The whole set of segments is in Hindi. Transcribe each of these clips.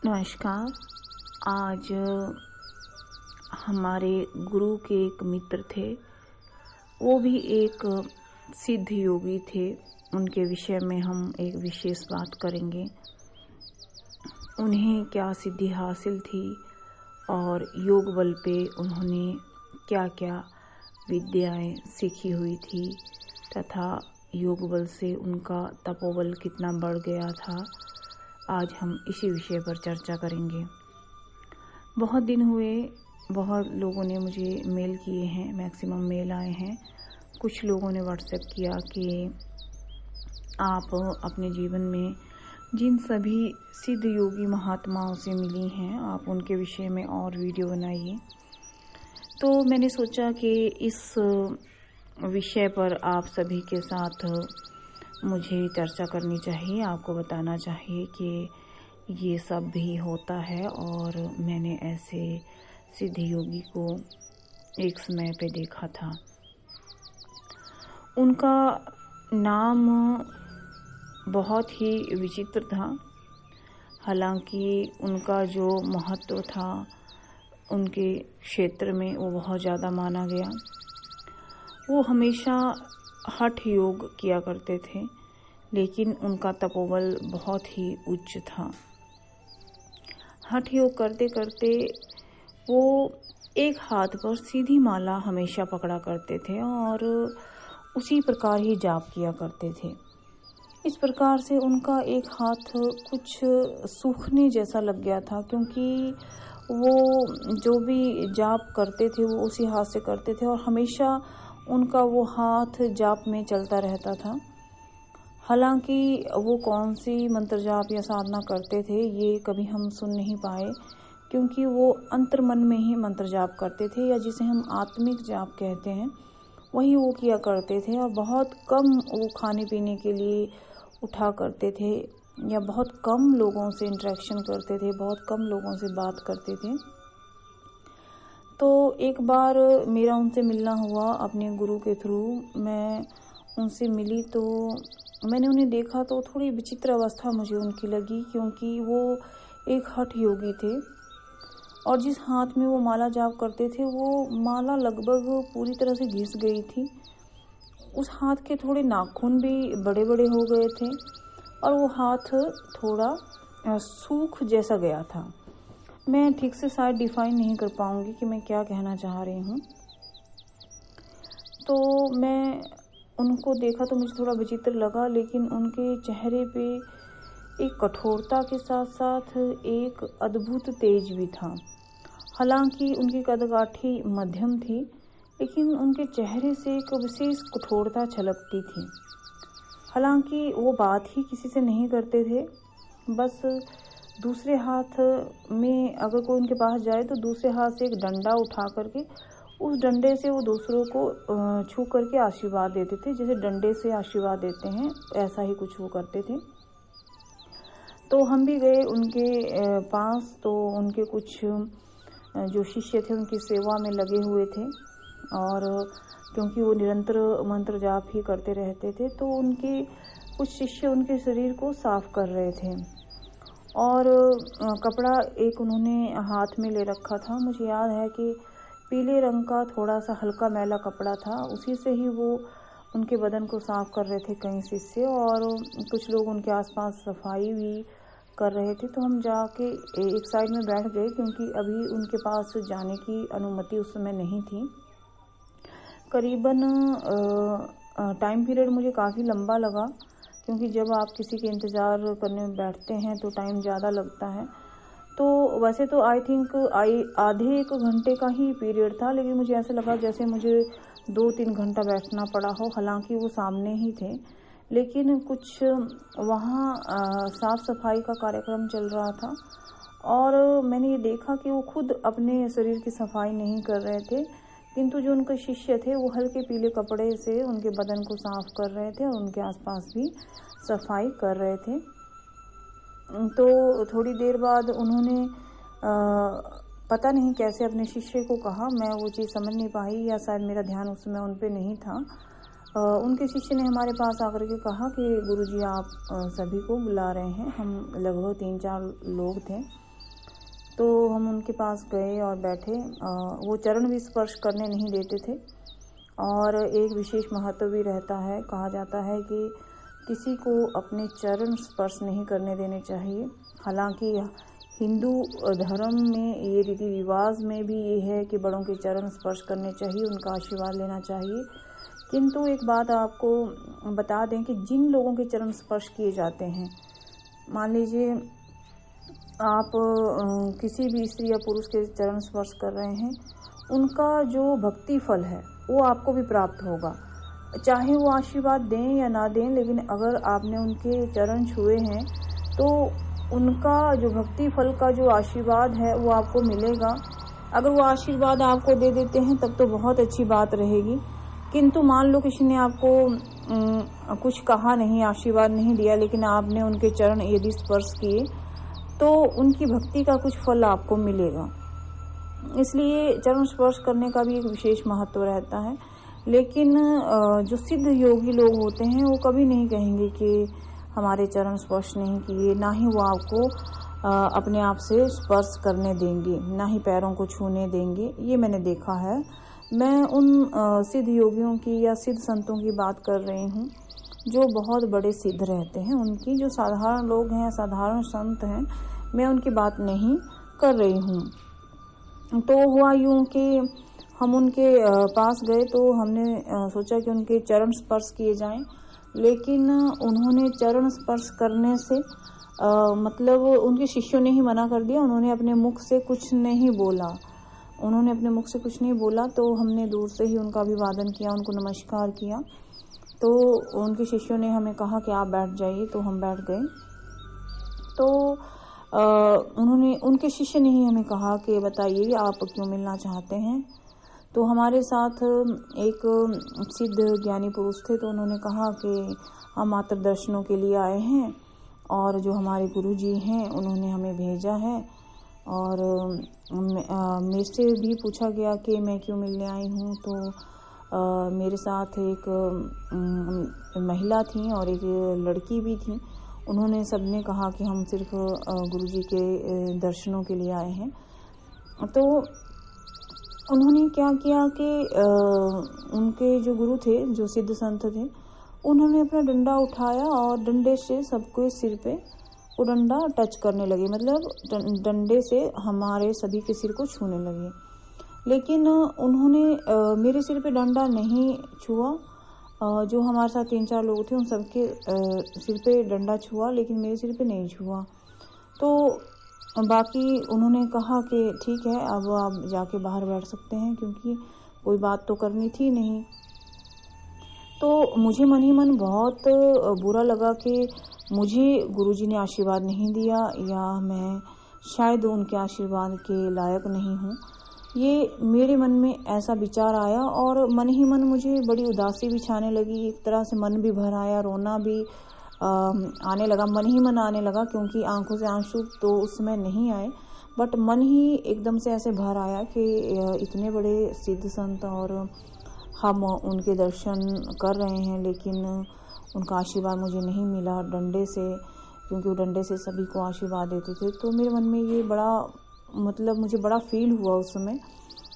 नमस्कार। आज हमारे गुरु के एक मित्र थे, वो भी एक सिद्ध योगी थे। उनके विषय में हम एक विशेष बात करेंगे। उन्हें क्या सिद्धि हासिल थी और योग बल पे उन्होंने क्या क्या विद्याएं सीखी हुई थी तथा योग बल से उनका तपोबल कितना बढ़ गया था। आज हम इसी विषय पर चर्चा करेंगे। बहुत दिन हुए, बहुत लोगों ने मुझे मेल किए हैं, मैक्सिमम मेल आए हैं। कुछ लोगों ने व्हाट्सएप किया कि आप अपने जीवन में जिन सभी सिद्ध योगी महात्माओं से मिली हैं, आप उनके विषय में और वीडियो बनाइए। तो मैंने सोचा कि इस विषय पर आप सभी के साथ मुझे चर्चा करनी चाहिए, आपको बताना चाहिए कि ये सब भी होता है और मैंने ऐसे सिद्ध योगी को एक समय पे देखा था। उनका नाम बहुत ही विचित्र था, हालांकि उनका जो महत्व था उनके क्षेत्र में वो बहुत ज़्यादा माना गया। वो हमेशा हठ योग किया करते थे, लेकिन उनका तपोबल बहुत ही उच्च था। हठ योग करते करते वो एक हाथ पर सीधी माला हमेशा पकड़ा करते थे और उसी प्रकार ही जाप किया करते थे। इस प्रकार से उनका एक हाथ कुछ सूखने जैसा लग गया था, क्योंकि वो जो भी जाप करते थे वो उसी हाथ से करते थे और हमेशा उनका वो हाथ जाप में चलता रहता था। हालांकि वो कौन सी मंत्र जाप या साधना करते थे ये कभी हम सुन नहीं पाए, क्योंकि वो अंतर्मन में ही मंत्र जाप करते थे, या जिसे हम आत्मिक जाप कहते हैं, वही वो किया करते थे। और बहुत कम वो खाने पीने के लिए उठा करते थे, या बहुत कम लोगों से इंटरेक्शन करते थे, बहुत कम लोगों से बात करते थे। तो एक बार मेरा उनसे मिलना हुआ अपने गुरु के थ्रू। मैं उनसे मिली तो मैंने उन्हें देखा तो थोड़ी विचित्र अवस्था मुझे उनकी लगी, क्योंकि वो एक हठ योगी थे और जिस हाथ में वो माला जाप करते थे वो माला लगभग पूरी तरह से घिस गई थी। उस हाथ के थोड़े नाखून भी बड़े बड़े हो गए थे और वो हाथ थोड़ा सूख जैसा गया था। मैं ठीक से शायद डिफाइन नहीं कर पाऊंगी कि मैं क्या कहना चाह रही हूँ। तो मैं उनको देखा तो मुझे थोड़ा विचित्र लगा, लेकिन उनके चेहरे पे एक कठोरता के साथ साथ एक अद्भुत तेज भी था। हालांकि उनकी कदकाठी मध्यम थी, लेकिन उनके चेहरे से एक विशेष कठोरता छलकती थी। हालांकि वो बात ही किसी से नहीं करते थे, बस दूसरे हाथ में अगर कोई उनके पास जाए तो दूसरे हाथ से एक डंडा उठा करके उस डंडे से वो दूसरों को छू करके आशीर्वाद देते थे, जैसे डंडे से आशीर्वाद देते हैं, ऐसा ही कुछ वो करते थे। तो हम भी गए उनके पास, तो उनके कुछ जो शिष्य थे उनकी सेवा में लगे हुए थे, और क्योंकि वो निरंतर मंत्र जाप ही करते रहते थे, तो उनके कुछ शिष्य उनके शरीर को साफ कर रहे थे और कपड़ा एक उन्होंने हाथ में ले रखा था। मुझे याद है कि पीले रंग का थोड़ा सा हल्का मैला कपड़ा था, उसी से ही वो उनके बदन को साफ कर रहे थे कई शिष्य, और कुछ लोग उनके आसपास सफाई भी कर रहे थे। तो हम जाके एक साइड में बैठ गए, क्योंकि अभी उनके पास जाने की अनुमति उस समय नहीं थी। करीबन टाइम पीरियड मुझे काफ़ी लंबा लगा, क्योंकि जब आप किसी के इंतज़ार करने में बैठते हैं तो टाइम ज़्यादा लगता है। तो वैसे तो आई थिंक आधे एक घंटे का ही पीरियड था, लेकिन मुझे ऐसा लगा जैसे मुझे 2-3 घंटा बैठना पड़ा हो। हालांकि वो सामने ही थे, लेकिन कुछ वहाँ साफ सफाई का कार्यक्रम चल रहा था और मैंने ये देखा कि वो खुद अपने शरीर की सफाई नहीं कर रहे थे, किंतु जो उनके शिष्य थे वो हल्के पीले कपड़े से उनके बदन को साफ कर रहे थे और उनके आसपास भी सफाई कर रहे थे। तो थोड़ी देर बाद उन्होंने पता नहीं कैसे अपने शिष्य को कहा, मैं वो चीज़ समझ नहीं पाई, या शायद मेरा ध्यान उस समय उन पे नहीं था। उनके शिष्य ने हमारे पास आकर के कहा कि गुरुजी आप सभी को बुला रहे हैं। हम लगभग 3-4 लोग थे। तो हम उनके पास गए और बैठे। वो चरण भी स्पर्श करने नहीं देते थे और एक विशेष महत्व भी रहता है। कहा जाता है कि किसी को अपने चरण स्पर्श नहीं करने देने चाहिए। हालांकि हिंदू धर्म में ये रीति रिवाज में भी ये है कि बड़ों के चरण स्पर्श करने चाहिए, उनका आशीर्वाद लेना चाहिए। किंतु एक बात आपको बता दें कि जिन लोगों के चरण स्पर्श किए जाते हैं, मान लीजिए आप किसी भी स्त्री या पुरुष के चरण स्पर्श कर रहे हैं, उनका जो भक्ति फल है वो आपको भी प्राप्त होगा। चाहे वो आशीर्वाद दें या ना दें, लेकिन अगर आपने उनके चरण छुए हैं तो उनका जो भक्ति फल का जो आशीर्वाद है वो आपको मिलेगा। अगर वो आशीर्वाद आपको दे देते हैं तब तो बहुत अच्छी बात रहेगी। किंतु मान लो किसी ने आपको कुछ कहा नहीं, आशीर्वाद नहीं दिया, लेकिन आपने उनके चरण यदि स्पर्श किए तो उनकी भक्ति का कुछ फल आपको मिलेगा। इसलिए चरण स्पर्श करने का भी एक विशेष महत्व रहता है। लेकिन जो सिद्ध योगी लोग होते हैं वो कभी नहीं कहेंगे कि हमारे चरण स्पर्श नहीं किए, ना ही वो आपको अपने आप से स्पर्श करने देंगे, ना ही पैरों को छूने देंगे। ये मैंने देखा है। मैं उन सिद्ध योगियों की या सिद्ध संतों की बात कर रही हूँ जो बहुत बड़े सिद्ध रहते हैं। उनकी जो साधारण लोग हैं, साधारण संत हैं, मैं उनकी बात नहीं कर रही हूँ। तो हुआ यूं कि हम उनके पास गए तो हमने सोचा कि उनके चरण स्पर्श किए जाएं, लेकिन उन्होंने चरण स्पर्श करने से मतलब उनके शिष्यों ने ही मना कर दिया। उन्होंने अपने मुख से कुछ नहीं बोला। तो हमने दूर से ही उनका अभिवादन किया, उनको नमस्कार किया। तो उनके शिष्यों ने हमें कहा कि आप बैठ जाइए, तो हम बैठ गए। तो उनके शिष्य ने ही हमें कहा कि बताइए आप क्यों मिलना चाहते हैं। तो हमारे साथ एक सिद्ध ज्ञानी पुरुष थे, तो उन्होंने कहा कि हम मात्र दर्शनों के लिए आए हैं और जो हमारे गुरु जी हैं उन्होंने हमें भेजा है। और मेरे से भी पूछा गया कि मैं क्यों मिलने आई हूँ। तो मेरे साथ एक महिला थी और एक लड़की भी थी। उन्होंने सबने कहा कि हम सिर्फ गुरुजी के दर्शनों के लिए आए हैं। तो उन्होंने क्या किया कि उनके जो गुरु थे, जो सिद्ध संत थे, उन्होंने अपना डंडा उठाया और डंडे से सबके सिर पे वो डंडा टच करने लगे, मतलब डंडे से हमारे सभी के सिर को छूने लगे। लेकिन उन्होंने मेरे सिर पे डंडा नहीं छुआ। जो हमारे साथ 3-4 लोग थे उन सबके सिर पे डंडा छुआ, लेकिन मेरे सिर पे नहीं छुआ। तो बाकी उन्होंने कहा कि ठीक है, अब आप जाके बाहर बैठ सकते हैं, क्योंकि कोई बात तो करनी थी नहीं। तो मुझे मन ही मन बहुत बुरा लगा कि मुझे गुरुजी ने आशीर्वाद नहीं दिया, या मैं शायद उनके आशीर्वाद के लायक नहीं हूँ। ये मेरे मन में ऐसा विचार आया और मन ही मन मुझे बड़ी उदासी भी छाने लगी। एक तरह से मन भी भर आया, रोना भी आने लगा, मन ही मन आने लगा, क्योंकि आंखों से आंसू तो उस समय नहीं आए, बट मन ही एकदम से ऐसे भर आया कि इतने बड़े सिद्ध संत और हम उनके दर्शन कर रहे हैं, लेकिन उनका आशीर्वाद मुझे नहीं मिला डंडे से, क्योंकि वो डंडे से सभी को आशीर्वाद देते थे। तो मेरे मन में ये बड़ा, मतलब मुझे बड़ा फील हुआ उस समय।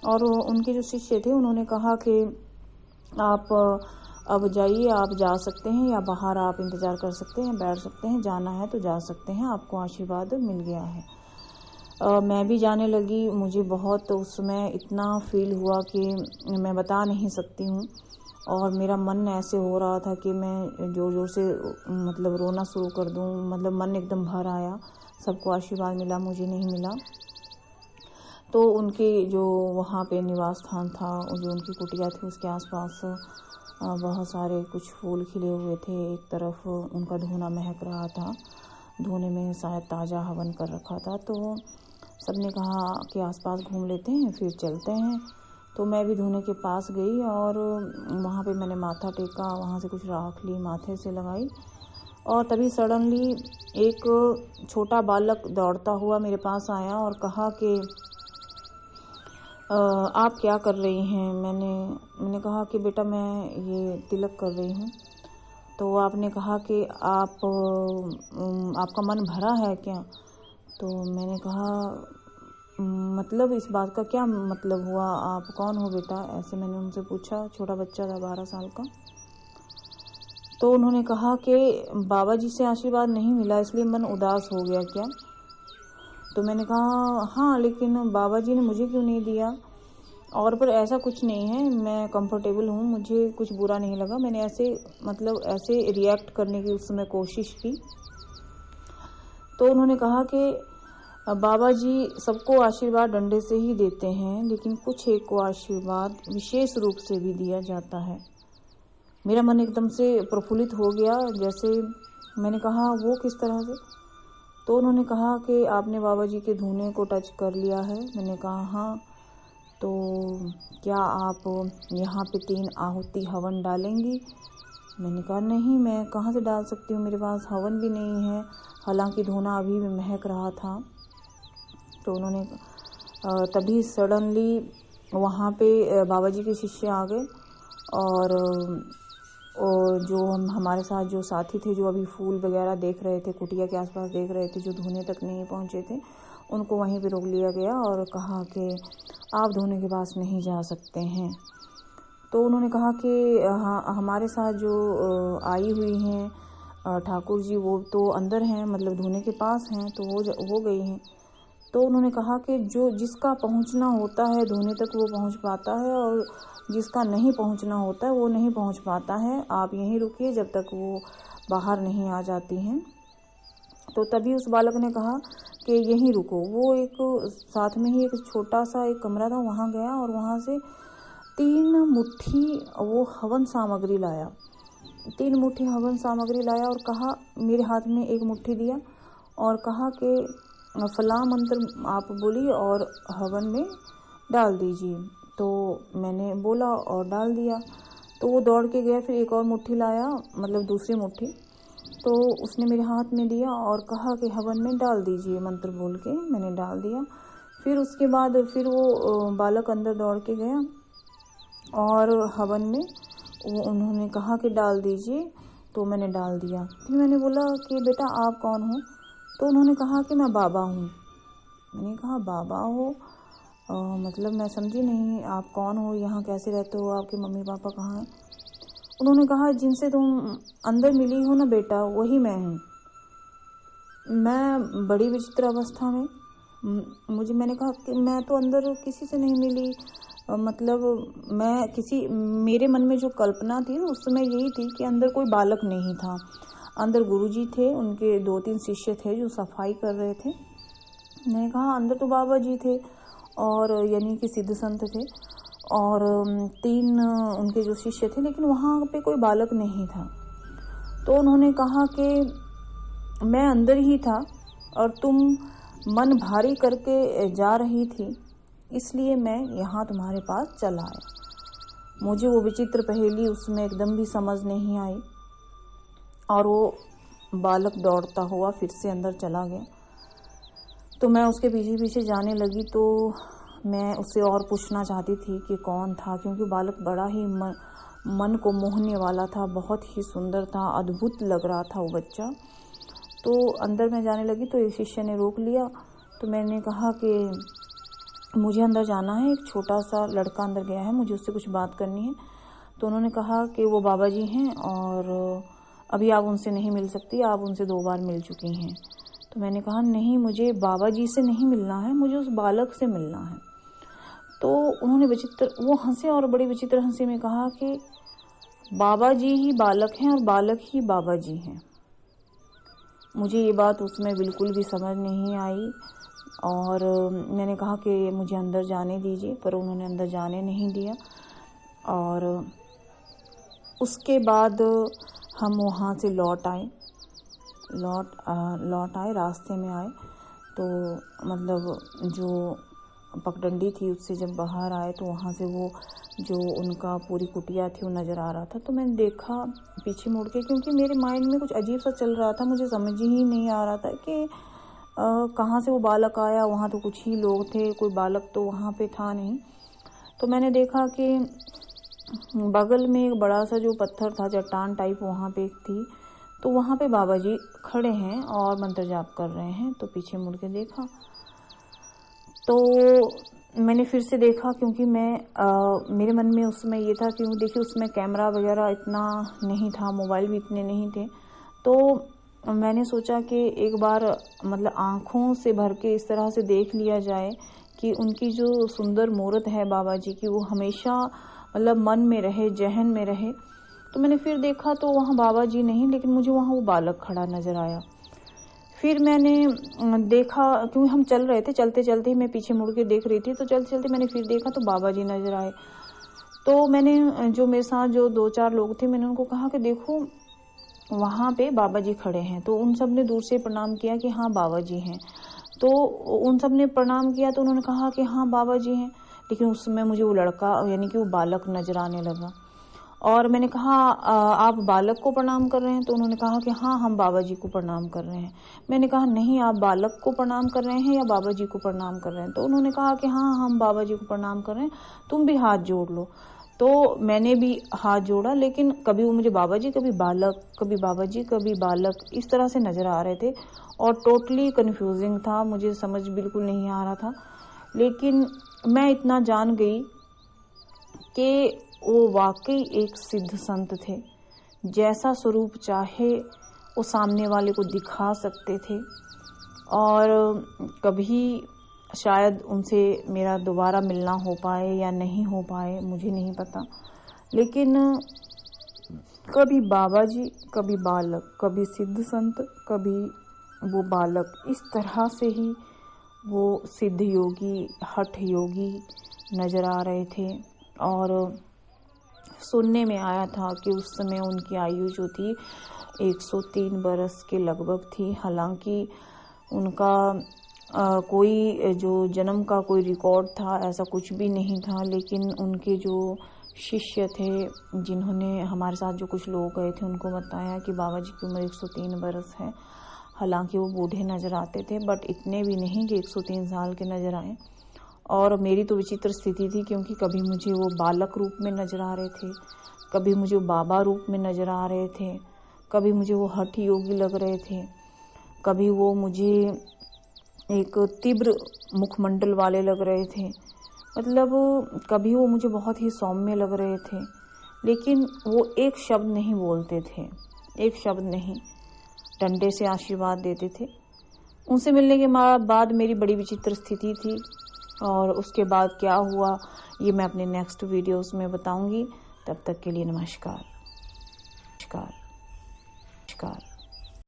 और उनके जो शिष्य थे उन्होंने कहा कि आप अब जाइए, आप जा सकते हैं, या बाहर आप इंतजार कर सकते हैं, बैठ सकते हैं, जाना है तो जा सकते हैं, आपको आशीर्वाद मिल गया है। मैं भी जाने लगी। मुझे बहुत उस समय इतना फील हुआ कि मैं बता नहीं सकती हूँ, और मेरा मन ऐसे हो रहा था कि मैं जोर जोर से मतलब रोना शुरू कर दूँ। मतलब मन एकदम भर आया। सबको आशीर्वाद मिला, मुझे नहीं मिला। तो उनके जो वहाँ पे निवास स्थान था, जो उनकी कुटिया थी, उसके आसपास बहुत सारे कुछ फूल खिले हुए थे। एक तरफ उनका धूना महक रहा था, धूने में शायद ताज़ा हवन कर रखा था। तो सबने कहा कि आसपास घूम लेते हैं, फिर चलते हैं। तो मैं भी धूने के पास गई और वहाँ पे मैंने माथा टेका, वहाँ से कुछ राख ली, माथे से लगाई, और तभी सडनली एक छोटा बालक दौड़ता हुआ मेरे पास आया और कहा कि आप क्या कर रही हैं। मैंने कहा कि बेटा मैं ये तिलक कर रही हूँ। तो आपने कहा कि आपका मन भरा है क्या। तो मैंने कहा मतलब इस बात का क्या मतलब हुआ, आप कौन हो बेटा, ऐसे मैंने उनसे पूछा। छोटा बच्चा था 12 साल का। तो उन्होंने कहा कि बाबा जी से आशीर्वाद नहीं मिला इसलिए मन उदास हो गया क्या। तो मैंने कहा हाँ, लेकिन बाबा जी ने मुझे क्यों नहीं दिया। और पर ऐसा कुछ नहीं है, मैं कंफर्टेबल हूँ, मुझे कुछ बुरा नहीं लगा। मैंने ऐसे रिएक्ट करने की उस समय कोशिश की। तो उन्होंने कहा कि बाबा जी सबको आशीर्वाद डंडे से ही देते हैं, लेकिन कुछ एक को आशीर्वाद विशेष रूप से भी दिया जाता है। मेरा मन एकदम से प्रफुल्लित हो गया। जैसे मैंने कहा वो किस तरह से। तो उन्होंने कहा कि आपने बाबा जी के धूने को टच कर लिया है। मैंने कहा हाँ। तो क्या आप यहाँ पे 3 आहुति हवन डालेंगी। मैंने कहा नहीं, मैं कहाँ से डाल सकती हूँ, मेरे पास हवन भी नहीं है, हालांकि धूना अभी भी महक रहा था। तो उन्होंने तभी सडनली वहाँ पे बाबा जी के शिष्य आ गए और जो हमारे साथ जो साथी थे, जो अभी फूल वगैरह देख रहे थे, कुटिया के आसपास देख रहे थे, जो धूने तक नहीं पहुँचे थे, उनको वहीं पे रोक लिया गया और कहा कि आप धूने के पास नहीं जा सकते हैं। तो उन्होंने कहा कि हमारे साथ जो आई हुई हैं ठाकुर जी, वो तो अंदर हैं, मतलब धूने के पास हैं, तो वो गई हैं। तो उन्होंने कहा कि जो जिसका पहुंचना होता है धूने तक वो पहुंच पाता है, और जिसका नहीं पहुंचना होता है वो नहीं पहुंच पाता है। आप यहीं रुकिए जब तक वो बाहर नहीं आ जाती हैं। तो तभी उस बालक ने कहा कि यहीं रुको। वो एक साथ में ही एक छोटा सा एक कमरा था, वहाँ गया और वहाँ से 3 मुट्ठी वो हवन सामग्री लाया। 3 मुट्ठी हवन सामग्री लाया और कहा, मेरे हाथ में एक मुट्ठी दिया और कहा कि फलां मंत्र आप बोलिए और हवन में डाल दीजिए। तो मैंने बोला और डाल दिया। तो वो दौड़ के गया, फिर एक और मुट्ठी लाया, मतलब दूसरी मुट्ठी, तो उसने मेरे हाथ में दिया और कहा कि हवन में डाल दीजिए मंत्र बोल के। मैंने डाल दिया। फिर उसके बाद फिर वो बालक अंदर दौड़ के गया और हवन में वो उन्होंने कहा कि डाल दीजिए, तो मैंने डाल दिया। फिर मैंने बोला कि बेटा आप कौन हो। तो उन्होंने कहा कि मैं बाबा हूँ। मैंने कहा बाबा हो, मतलब मैं समझी नहीं, आप कौन हो, यहाँ कैसे रहते हो, आपके मम्मी पापा कहाँ हैं। उन्होंने कहा जिनसे तुम अंदर मिली हो ना बेटा, वही मैं हूँ। मैं बड़ी विचित्र अवस्था में मैंने कहा कि मैं तो अंदर किसी से नहीं मिली, मतलब मेरे मन में जो कल्पना थी उस समय यही थी कि अंदर कोई बालक नहीं था। अंदर गुरुजी थे, उनके 2-3 शिष्य थे जो सफाई कर रहे थे। मैंने कहा अंदर तो बाबा जी थे और यानी कि सिद्ध संत थे और 3 उनके जो शिष्य थे, लेकिन वहाँ पे कोई बालक नहीं था। तो उन्होंने कहा कि मैं अंदर ही था और तुम मन भारी करके जा रही थी, इसलिए मैं यहाँ तुम्हारे पास चला आया। मुझे वो विचित्र पहेली उसमें एकदम भी समझ नहीं आई और वो बालक दौड़ता हुआ फिर से अंदर चला गया। तो मैं उसके पीछे पीछे जाने लगी। तो मैं उससे और पूछना चाहती थी कि कौन था, क्योंकि बालक बड़ा ही मन को मोहने वाला था, बहुत ही सुंदर था, अद्भुत लग रहा था वो बच्चा। तो अंदर मैं जाने लगी तो एक शिष्य ने रोक लिया। तो मैंने कहा कि मुझे अंदर जाना है, एक छोटा सा लड़का अंदर गया है, मुझे उससे कुछ बात करनी है। तो उन्होंने कहा कि वो बाबा जी हैं और अभी आप उनसे नहीं मिल सकती, आप उनसे 2 बार मिल चुकी हैं। तो मैंने कहा नहीं, मुझे बाबा जी से नहीं मिलना है, मुझे उस बालक से मिलना है। तो उन्होंने वो हंसे और बड़ी विचित्र हंसी में कहा कि बाबा जी ही बालक हैं और बालक ही बाबा जी हैं। मुझे ये बात उसमें बिल्कुल भी समझ नहीं आई और मैंने कहा कि मुझे अंदर जाने दीजिए, पर उन्होंने अंदर जाने नहीं दिया। और उसके बाद हम वहाँ से लौट आए, रास्ते में आए। तो मतलब जो पगडंडी थी उससे जब बाहर आए तो वहाँ से वो जो उनका पूरी कुटिया थी वो नज़र आ रहा था। तो मैंने देखा पीछे मुड़ के, क्योंकि मेरे माइंड में कुछ अजीब सा चल रहा था, मुझे समझ ही नहीं आ रहा था कि कहाँ से वो बालक आया। वहाँ तो कुछ ही लोग थे, कोई बालक तो वहाँ पे था नहीं। तो मैंने देखा कि बगल में एक बड़ा सा जो पत्थर था, चट्टान टाइप, वहाँ पे एक थी। तो वहाँ पे बाबा जी खड़े हैं और मंत्र जाप कर रहे हैं। तो पीछे मुड़ के देखा तो मैंने फिर से देखा, क्योंकि मेरे मन में उस समय ये था कि देखिए उसमें कैमरा वगैरह इतना नहीं था, मोबाइल भी इतने नहीं थे। तो मैंने सोचा कि एक बार मतलब आँखों से भर के इस तरह से देख लिया जाए कि उनकी जो सुंदर मूर्त है बाबा जी की, वो हमेशा मतलब मन में रहे, जहन में रहे। तो मैंने फिर देखा तो वहाँ बाबा जी नहीं, लेकिन मुझे वहाँ वो बालक खड़ा नजर आया। फिर मैंने देखा, क्योंकि हम चल रहे थे, चलते चलते ही मैं पीछे मुड़ के देख रही थी, तो चलते चलते मैंने फिर देखा तो बाबा जी नजर आए। तो मैंने जो मेरे साथ जो 2-4 लोग थे, मैंने उनको कहा कि देखो वहां पे बाबा जी खड़े हैं। तो उन सब ने दूर से प्रणाम किया कि हाँ बाबा जी हैं। तो उन सब ने प्रणाम किया तो उन्होंने कहा कि हाँ बाबा जी हैं। लेकिन उस समय मुझे वो लड़का यानी कि वो बालक नजर आने लगा, और मैंने कहा आप बालक को प्रणाम कर रहे हैं? तो उन्होंने कहा कि हाँ हम बाबा जी को प्रणाम कर रहे हैं। मैंने कहा नहीं, आप बालक को प्रणाम कर रहे हैं या बाबा जी को प्रणाम कर रहे हैं? तो उन्होंने कहा कि हाँ हम बाबा जी को प्रणाम कर रहे हैं, तुम भी हाथ जोड़ लो। तो मैंने भी हाथ जोड़ा, लेकिन कभी वो मुझे बाबा जी, कभी बालक, कभी बाबा जी, कभी बालक, इस तरह से नजर आ रहे थे, और टोटली कंफ्यूजिंग था, मुझे समझ बिल्कुल नहीं आ रहा था। लेकिन मैं इतना जान गई कि वो वाकई एक सिद्ध संत थे, जैसा स्वरूप चाहे वो सामने वाले को दिखा सकते थे। और कभी शायद उनसे मेरा दोबारा मिलना हो पाए या नहीं हो पाए, मुझे नहीं पता। लेकिन कभी बाबा जी, कभी बालक, कभी सिद्ध संत, कभी वो बालक, इस तरह से ही वो सिद्ध योगी, हठ योगी नजर आ रहे थे। और सुनने में आया था कि उस समय उनकी आयु जो थी 103 बरस के लगभग थी। हालांकि उनका कोई जो जन्म का कोई रिकॉर्ड था ऐसा कुछ भी नहीं था, लेकिन उनके जो शिष्य थे, जिन्होंने हमारे साथ जो कुछ लोग गए थे, उनको बताया कि बाबा जी की उम्र 103 बरस है। हालांकि वो बूढ़े नजर आते थे, बट इतने भी नहीं कि 103 साल के नजर आए। और मेरी तो विचित्र स्थिति थी, क्योंकि कभी मुझे वो बालक रूप में नजर आ रहे थे, कभी मुझे वो बाबा रूप में नजर आ रहे थे, कभी मुझे वो हठ योगी लग रहे थे, कभी वो मुझे एक तीव्र मुखमंडल वाले लग रहे थे, मतलब कभी वो मुझे बहुत ही सौम्य लग रहे थे। लेकिन वो एक शब्द नहीं बोलते थे, एक शब्द नहीं, डंडे से आशीर्वाद देते थे। उनसे मिलने के बाद मेरी बड़ी विचित्र स्थिति थी, और उसके बाद क्या हुआ ये मैं अपने नेक्स्ट वीडियोस में बताऊंगी। तब तक के लिए नमस्कार।